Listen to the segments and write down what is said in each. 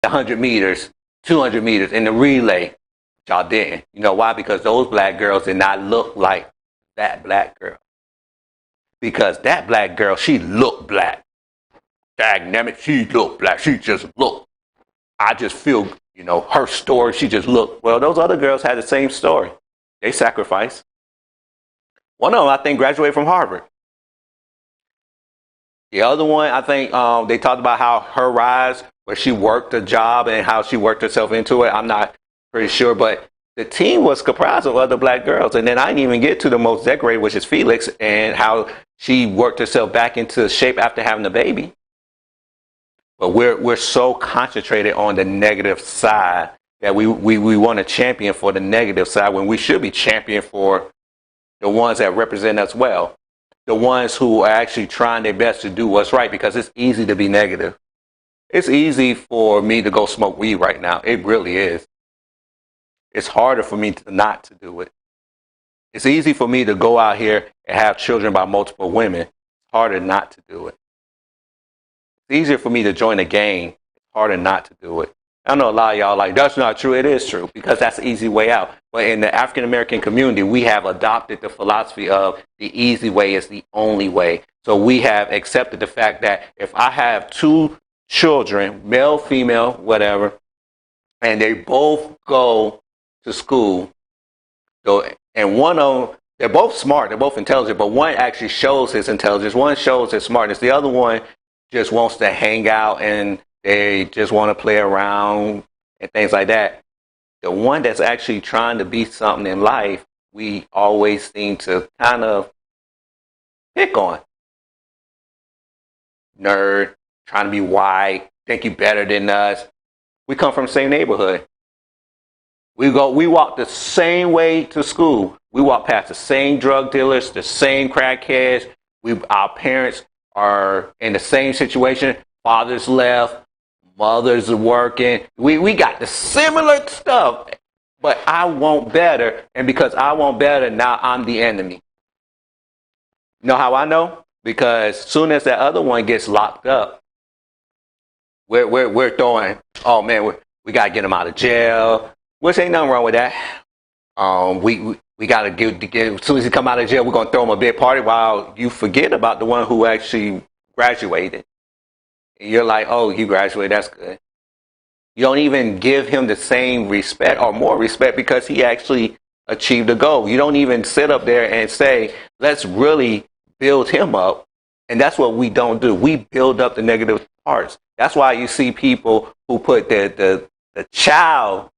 the 100 meters, 200 meters in the relay. Y'all didn't. You know why? Because those black girls did not look like that black girl. Because that black girl, she looked black. Dynamic, she looked black. She just looked. I just feel, her story, she just looked. Well, those other girls had the same story. They sacrificed. One of them, I think, graduated from Harvard. The other one, I think they talked about how her rise, where she worked a job and how she worked herself into it. I'm not pretty sure, but the team was comprised of other black girls. And then I didn't even get to the most decorated, which is Felix, and how she worked herself back into shape after having a baby. But we're so concentrated on the negative side that we want to champion for the negative side when we should be champion for the ones that represent us well. The ones who are actually trying their best to do what's right, because it's easy to be negative. It's easy for me to go smoke weed right now. It really is. It's harder for me not to do it. It's easy for me to go out here and have children by multiple women. It's harder not to do it. It's easier for me to join a gang. It's harder not to do it. I know a lot of y'all are like, that's not true. It is true, because that's the easy way out. But in the African American community, we have adopted the philosophy of the easy way is the only way. So we have accepted the fact that if I have two children, male, female, whatever, and they both go to school, and one of them, they're both smart, they're both intelligent, but one actually shows his intelligence, one shows his smartness, the other one just wants to hang out and they just want to play around and things like that. The one that's actually trying to be something in life, we always seem to kind of pick on. Nerd, trying to be white, think you better than us. We come from the same neighborhood. We walk the same way to school. We walk past the same drug dealers, the same crackheads. Our parents are in the same situation. Fathers left, mothers are working. We got the similar stuff, but I want better. And because I want better, now I'm the enemy. You know how I know? Because as soon as that other one gets locked up, we're throwing, oh man, we got to get him out of jail, which ain't nothing wrong with that. We got to get, as soon as he come out of jail, we're going to throw him a big party, while you forget about the one who actually graduated. And you're like, oh, you graduated, that's good. You don't even give him the same respect or more respect because he actually achieved a goal. You don't even sit up there and say, let's really build him up. And that's what we don't do. We build up the negative parts. That's why you see people who put the child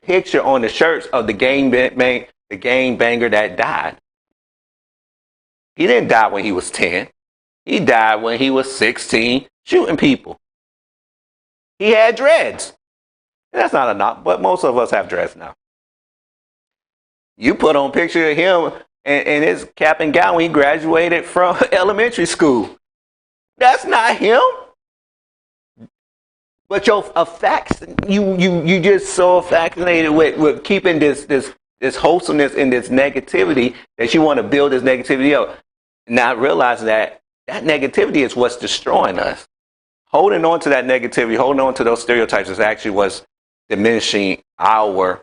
picture on the shirts of the gangbanger that died. He didn't die when he was 10. He died when he was 16, shooting people. He had dreads. And that's not a knock, but most of us have dreads now. You put on a picture of him and his cap and gown when he graduated from elementary school. That's not him. But you just so fascinated with keeping this wholesomeness and this negativity that you want to build this negativity up. Not realizing that negativity is what's destroying us. Holding on to that negativity, holding on to those stereotypes is actually what's diminishing our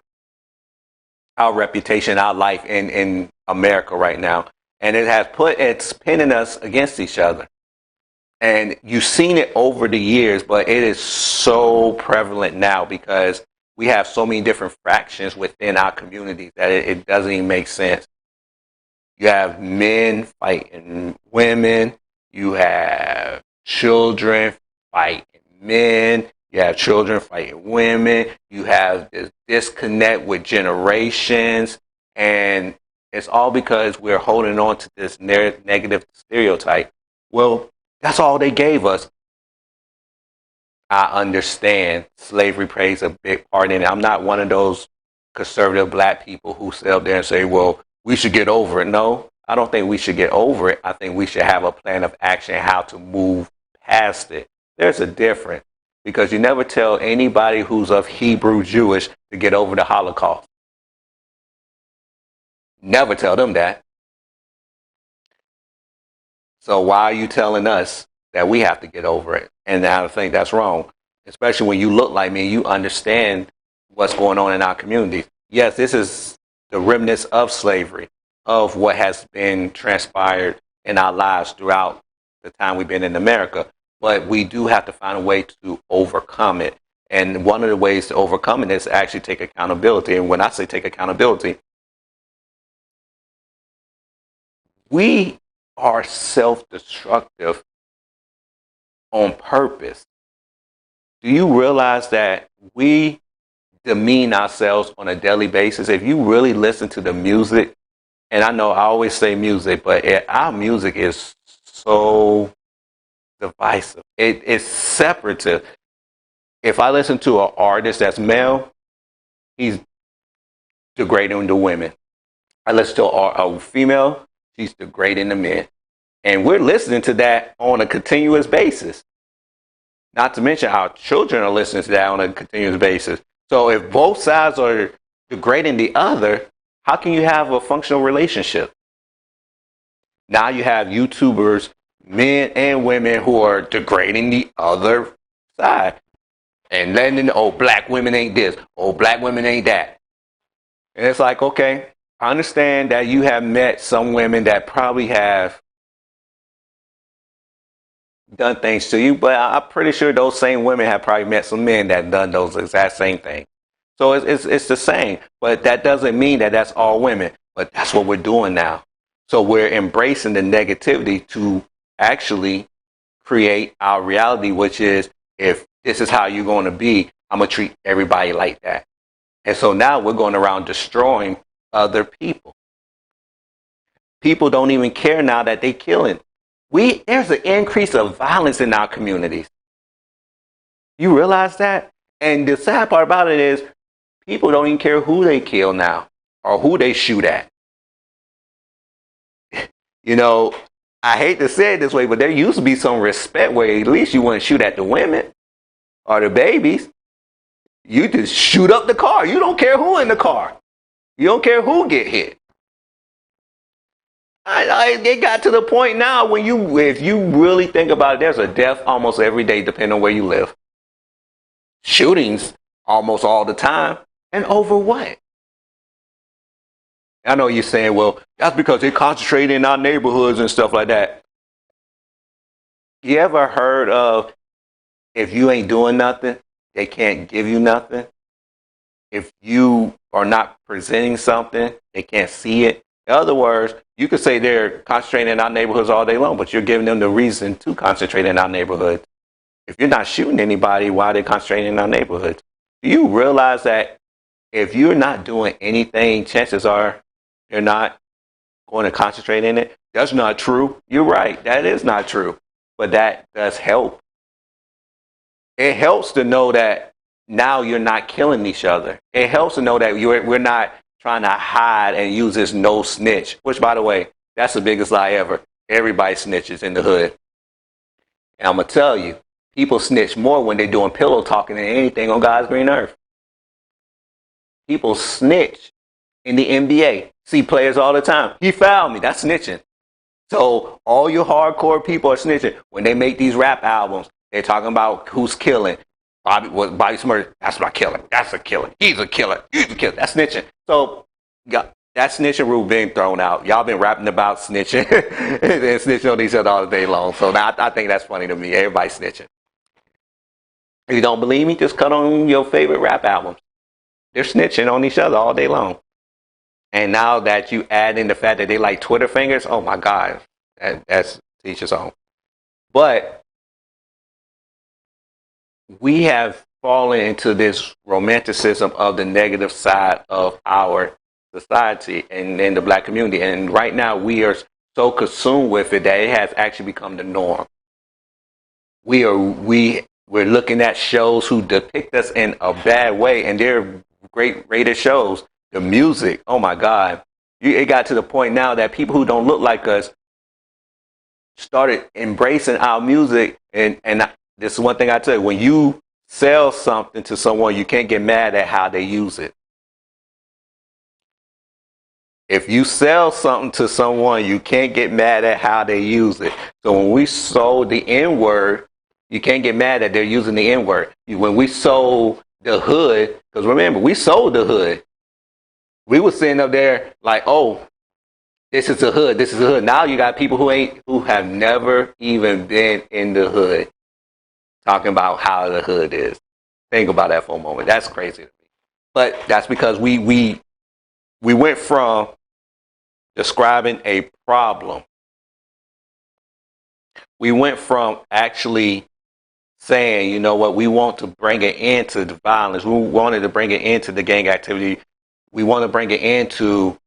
reputation, our life in America right now. And it's pinning us against each other. And you've seen it over the years, but it is so prevalent now because we have so many different fractions within our communities that it doesn't even make sense. You have men fighting women. You have children fighting men. You have children fighting women. You have this disconnect with generations. And it's all because we're holding on to this negative stereotype. Well, that's all they gave us. I understand slavery plays a big part in it. I'm not one of those conservative black people who sit up there and say, well, we should get over it. No, I don't think we should get over it. I think we should have a plan of action, how to move past it. There's a difference because you never tell anybody who's of Hebrew Jewish to get over the Holocaust. Never tell them that. So why are you telling us that we have to get over it? And I think that's wrong. especially when you look like me, you understand what's going on in our communities. Yes, this is the remnants of slavery, of what has been transpired in our lives throughout the time we've been in America. But we do have to find a way to overcome it. And one of the ways to overcome it is to actually take accountability. And when I say take accountability, we are self-destructive on purpose. Do you realize that we demean ourselves on a daily basis? If you really listen to the music, and I know I always say music, but our music is so divisive. It's separative. If I listen to an artist that's male, he's degrading the women. I listen to a female, she's degrading the men. And we're listening to that on a continuous basis. Not to mention our children are listening to that on a continuous basis. So if both sides are degrading the other, how can you have a functional relationship? Now you have YouTubers, men and women, who are degrading the other side and letting them know, oh, black women ain't this, oh, black women ain't that. And it's like, okay, I understand that you have met some women that probably have done things to you, but I'm pretty sure those same women have probably met some men that done those exact same things. So it's the same, but that doesn't mean that that's all women. But that's what we're doing now. So we're embracing the negativity to actually create our reality, which is, if this is how you're going to be, I'm going to treat everybody like that. And so now we're going around destroying other people. People don't even care now that they're killing. There's an increase of violence in our communities. You realize that? And the sad part about it is, people don't even care who they kill now or who they shoot at. You know, I hate to say it this way, but there used to be some respect where at least you wouldn't shoot at the women or the babies. You just shoot up the car. You don't care who in the car. You don't care who get hit. It got to the point now when if you really think about it, there's a death almost every day, depending on where you live. Shootings almost all the time. And over what? I know you're saying, well, that's because they concentrate in our neighborhoods and stuff like that. You ever heard of, if you ain't doing nothing, they can't give you nothing? If you are not presenting something, they can't see it. In other words, you could say they're concentrating in our neighborhoods all day long, but you're giving them the reason to concentrate in our neighborhoods. If you're not shooting anybody, why are they concentrating in our neighborhoods? Do you realize that if you're not doing anything, chances are you're not going to concentrate in it? That's not true. You're right. That is not true. But that does help. It helps to know that now you're not killing each other. It helps to know that we're not trying to hide and use this no snitch, which, by the way, that's the biggest lie ever. Everybody snitches in the hood. And I'm going to tell you, people snitch more when they're doing pillow talking than anything on God's green earth. People snitch in the NBA. See players all the time. He fouled me. That's snitching. So all your hardcore people are snitching. When they make these rap albums, they're talking about who's killing. Bobby Smurf, that's my killer. That's a killer. He's a killer. He's a killer. That's snitching. So that snitching rule being thrown out. Y'all been rapping about snitching and snitching on each other all day long. So now I think that's funny to me. Everybody snitching. If you don't believe me, just cut on your favorite rap albums. They're snitching on each other all day long. And now that you add in the fact that they like Twitter fingers, oh my God, that's each his own. But we have fallen into this romanticism of the negative side of our society and in the black community. And right now we are so consumed with it that it has actually become the norm. We're looking at shows who depict us in a bad way, and they're great rated shows. The music, oh my God. It got to the point now that people who don't look like us started embracing our music. And this is one thing I tell you, when you sell something to someone, you can't get mad at how they use it. If you sell something to someone, you can't get mad at how they use it. So when we sold the N-word You can't get mad that they're using the N word. When we sold the hood, because remember, we sold the hood. We were sitting up there like, oh, this is the hood. This is the hood. Now you got people who have never even been in the hood talking about how the hood is. Think about that for a moment. That's crazy to me. But that's because we went from describing a problem. We went from actually saying, you know what, we want to bring it into the violence. We wanted to bring it into the gang activity. We want to bring it into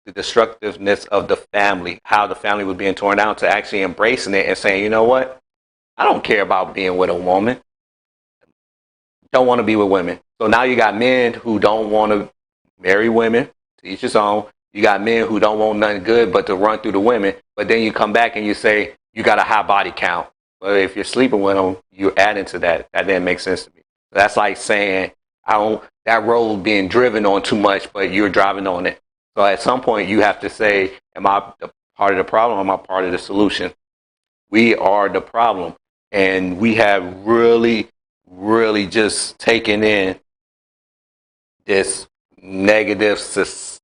the destructiveness of the family, how the family was being torn down, to actually embracing it and saying, you know what, I don't care about being with a woman. Don't want to be with women. So now you got men who don't want to marry women, to each his own. You got men who don't want nothing good but to run through the women. But then you come back and you say, you got a high body count. But if you're sleeping with them, you're adding to that. That didn't make sense to me. That's like saying, that road being driven on too much, but you're driving on it. So at some point you have to say, am I part of the problem or am I part of the solution? We are the problem. And we have really, really just taken in this negative stigma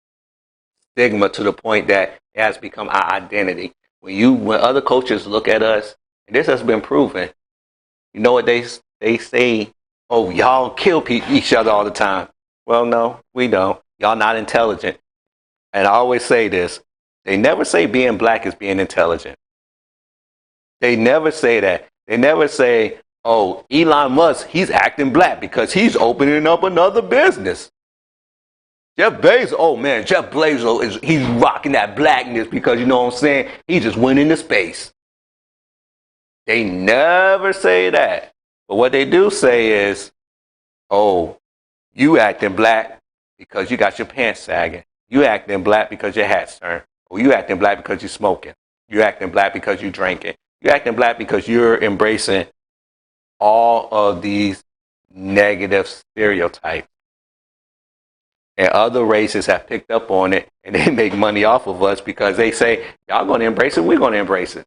to the point that it has become our identity. When other coaches look at us, and this has been proven, you know what they say, oh, y'all kill each other all the time. Well, no, we don't. Y'all not intelligent. And I always say this, they never say being black is being intelligent. They never say that. They never say, oh, Elon Musk, he's acting black because he's opening up another business. Jeff Bezos, oh man, Jeff Bezos, he's rocking that blackness because, you know what I'm saying, he just went into space. They never say that. But what they do say is, oh, you acting black because you got your pants sagging. You acting black because your hat's turned. Or you acting black because you're smoking. You acting black because you're drinking. You acting black because you're embracing all of these negative stereotypes. And other races have picked up on it, and they make money off of us because they say, y'all going to embrace it, we're going to embrace it.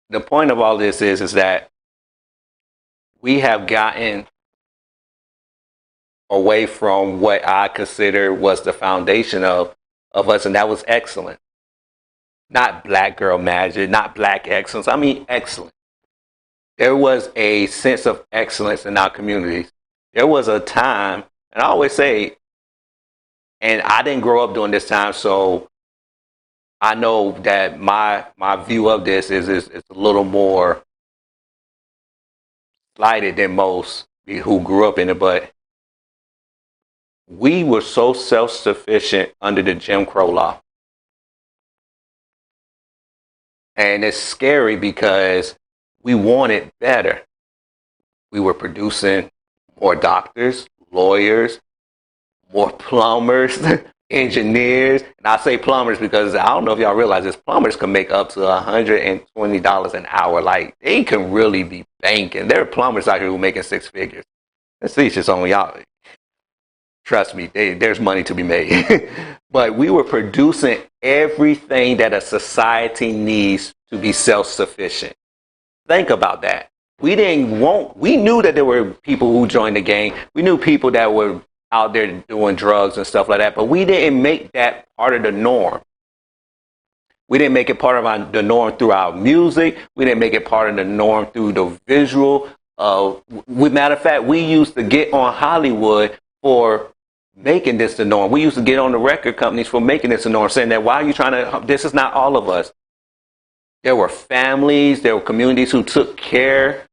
The point of all this is that we have gotten away from what I consider was the foundation of us, and that was excellence. Not black girl magic, not black excellence. I mean excellence. There was a sense of excellence in our communities. There was a time, and I always say, and I didn't grow up during this time, so I know that my view of this is a little more slighted than most who grew up in it, but we were so self-sufficient under the Jim Crow law. And it's scary because we wanted better. We were producing more doctors, lawyers, more plumbers, engineers. And I say plumbers because I don't know if y'all realize this, plumbers can make up to $120 an hour. Like, they can really be banking. There are plumbers out here who are making six figures. That's just on y'all. Trust me, there's money to be made. But we were producing everything that a society needs to be self-sufficient. Think about that. We knew that there were people who joined the gang. We knew people that were out there doing drugs and stuff like that, but we didn't make that part of the norm. We didn't make it part of the norm through our music. We didn't make it part of the norm through the visual. Matter of fact, we used to get on Hollywood for making this the norm. We used to get on the record companies for making this the norm, saying that, why are you trying to, this is not all of us. There were families, there were communities who took care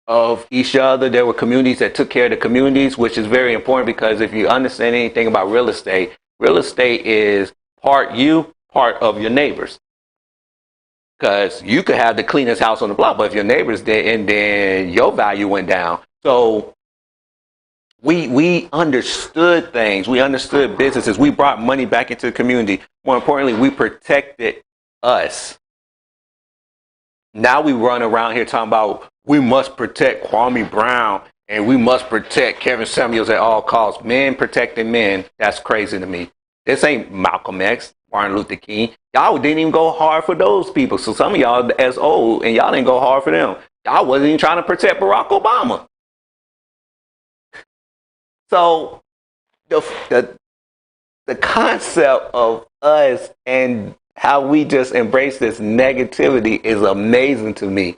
of each other. There were communities that took care of the communities, which is very important because if you understand anything about real estate is part you, part of your neighbors. Because you could have the cleanest house on the block, but if your neighbors did, and then your value went down. So we understood things. We understood businesses. We brought money back into the community. More importantly, we protected us. Now we run around here talking about we must protect Kwame Brown and we must protect Kevin Samuels at all costs. Men protecting men. That's crazy to me. This ain't Malcolm X. Martin Luther King. Y'all didn't even go hard for those people. So some of y'all as old and y'all didn't go hard for them. Y'all wasn't even trying to protect Barack Obama. So the concept of us and how we just embrace this negativity is amazing to me.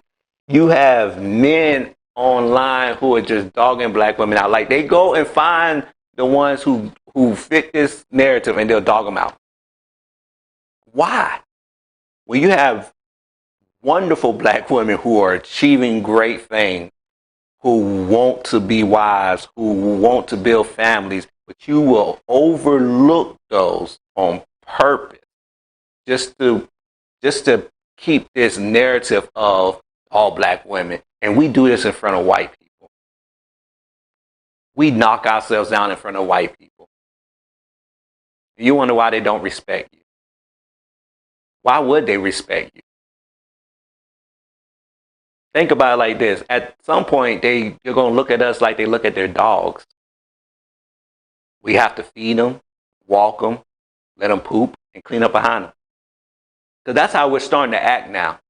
You have men online who are just dogging black women out. Like they go and find the ones who fit this narrative and they'll dog them out. Why? When you have wonderful black women who are achieving great things, who want to be wives, who want to build families, but you will overlook those on purpose just to keep this narrative of all black women. And we do this in front of white people. We knock ourselves down in front of white people. You wonder why they don't respect you. Why would they respect you? Think about it like this. At some point, you're going to look at us like they look at their dogs. We have to feed them, walk them, let them poop, and clean up behind them. Because that's how we're starting to act now.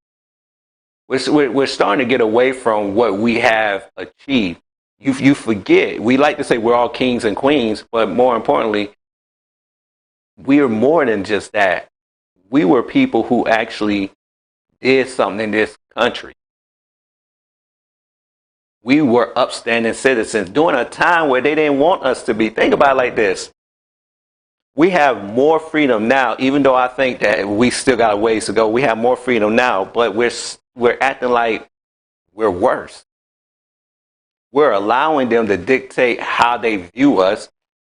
We're starting to get away from what we have achieved. You forget. We like to say we're all kings and queens, but more importantly, we are more than just that. We were people who actually did something in this country. We were upstanding citizens during a time where they didn't want us to be. Think about it like this. We have more freedom now, even though I think that we still got a ways to go. We have more freedom now, but we're acting like we're worse. We're allowing them to dictate how they view us.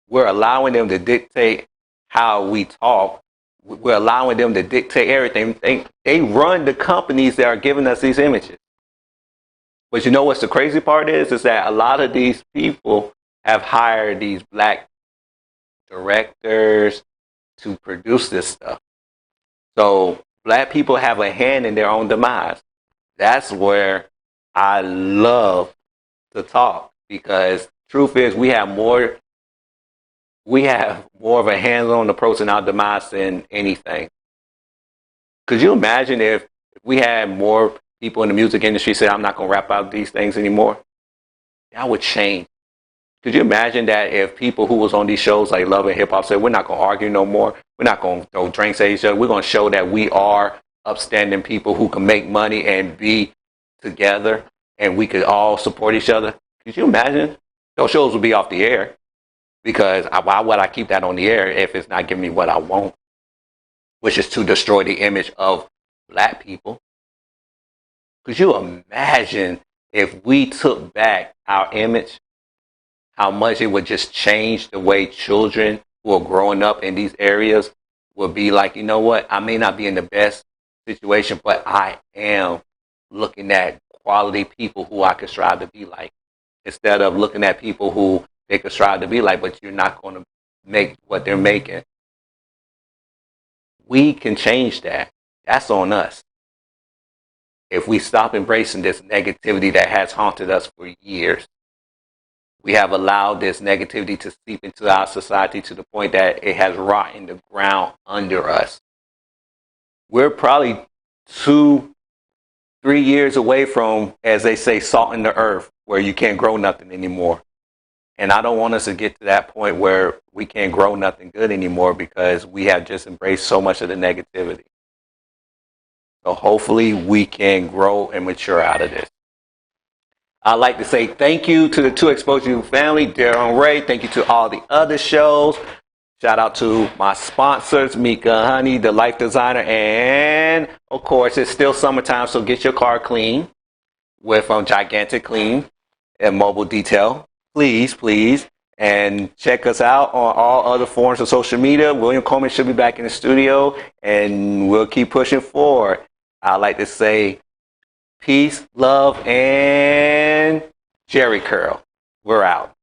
We're allowing them to dictate how we talk. We're allowing them to dictate everything. They run the companies that are giving us these images. But you know what's the crazy part is that a lot of these people have hired these black directors to produce this stuff. So black people have a hand in their own demise. That's where I love to talk, because truth is we have more of a hands-on approach in our demise than anything. Could you imagine if we had more people in the music industry say, I'm not going to rap out these things anymore? That would change. Could you imagine that if people who was on these shows like Love and Hip Hop said, we're not going to argue no more. We're not going to throw drinks at each other. We're going to show that we are upstanding people who can make money and be together, and we could all support each other. Could you imagine? Those shows would be off the air, because why would I keep that on the air if it's not giving me what I want, which is to destroy the image of black people? Could you imagine if we took back our image, how much it would just change the way children who are growing up in these areas will be like, you know what, I may not be in the best situation, but I am looking at quality people who I could strive to be like, instead of looking at people who they could strive to be like, but you're not going to make what they're making. We can change that. That's on us. If we stop embracing this negativity that has haunted us for years. We have allowed this negativity to seep into our society to the point that it has rotten the ground under us. We're probably 2-3 years away from, as they say, salt in the earth, where you can't grow nothing anymore. And I don't want us to get to that point where we can't grow nothing good anymore, because we have just embraced so much of the negativity. So hopefully we can grow and mature out of this. I'd like to say thank you to the 2xposu family, Darren Ray. Thank you to all the other shows. Shout out to my sponsors, Mika Honey, the life designer. And, of course, it's still summertime, so get your car clean with Gigantic Clean and Mobile Detail. Please, please. And check us out on all other forms of social media. William Coleman should be back in the studio, and we'll keep pushing forward. I'd like to say peace, love, and Jerry curl. We're out.